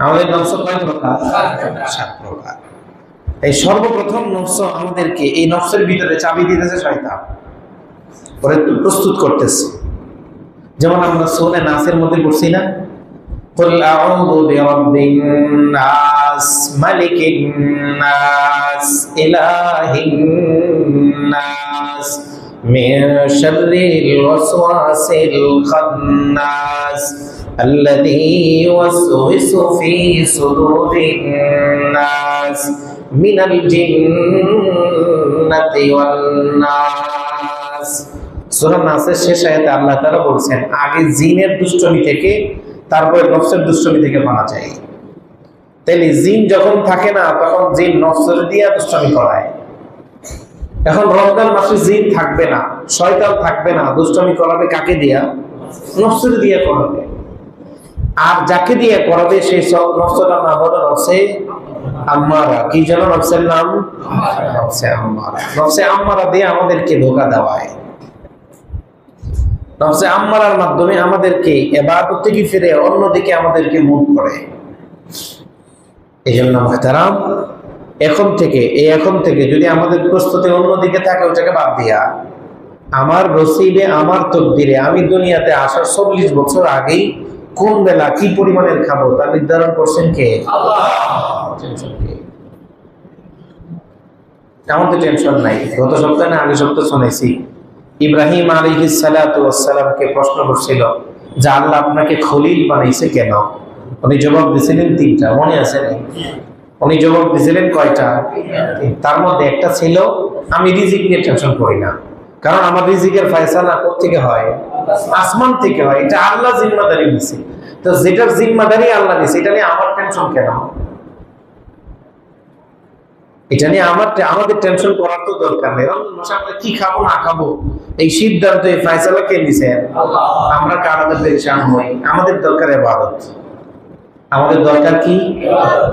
আমাদের নফস কয় প্রকার? 7 প্রকার। এই সর্বপ্রথম নফস আমাদেরকে এই নফসের ভিতরে চাবি দিতেছে শয়তান, পরে প্রস্তুত করতেছে। যেমন আমরা সূরা নাসের মধ্যে পড়ছি না, قل أعوذ برب الناس ملك الناس إله الناس من شر الوسواس الخناس الذي يوسوس في صدور الناس من الجنة والناس। সূরা নাসের শেষ আয়াতে আল্লাহ তাআলা বলছেন আগে জিনের দুষ্টমি থেকে তারপরে নফসের দুষ্টমি থেকে বাঁচা যায়। তাইলে জিন যখন থাকে না তখন জিন নফসের দিয়ে দুষ্টমি করায়। এখন রমজান মাসে জিন থাকবে না, শয়তান থাকবে না, দুষ্টমি করাবে কাকে দিয়া? নফসের দিয়ে করাবে। আর যাকে দিয়ে করাবে সেই সব নফসটার নাম হলো নফসে আম্মারা। কি যেন নফসের নাম? নফসে আম্মারা। নফসে আম্মারা দিয়ে আমাদেরকে ধোঁকা দেওয়ায়, নফসে আম্মারার মাধ্যমে আমাদেরকে ইবাদত থেকে ফিরে অন্যদিকে আমাদেরকে মুভ করে। এই জন্য মুহতারাম, এখন থেকে যদি আমাদের প্রস্তুতি অন্যদিকে থাকে ওটাকে বাদ দিয়া আমার নসিবে আমার তকদিরে আমি দুনিয়াতে আসার 40 বছর আগেই কোন বেলা কি পরিমাণের খাবো তা নির্ধারণ করছেন কে? আল্লাহ। আমাদের টেনশন নাই। গত সপ্তাহে না আগের সপ্তাহে শুনেছি ইব্রাহিম আলাইহিস সালাতু ওয়াস সালামকে প্রশ্ন করছিল যে আল্লাহ আপনাকে খলিল বানাইছে কেন? উনি জবাব দিয়েছিলেন 3টা, মনে আছে? উনি জবাব দিয়েছিলেন কয়টা? তার মধ্যে একটা ছিল আমি রিজিক নিয়ে টেনশন করি না, কারণ আমার রিজিকের ফয়সালা কোথা থেকে হয়? আসমান থেকে হয়। এটা আল্লাহ জিম্মাদারি নিছে, তো যেটার জিম্মাদারি আল্লাহ নিছে এটা নিয়ে আমার টেনশন কেন? এটা নিয়ে আমাদের টেনশন করার তো দরকার নেই। রমজান মাসে আমরা কি খাবো না খাবো এই সিদ্ধান্ত এই ফয়সালা কে নিছেন? আল্লাহ। আমরা কারণে পেরেশান হই। আমাদের দরকার ইবাদত। আমাদের দরকার কি? ইবাদত।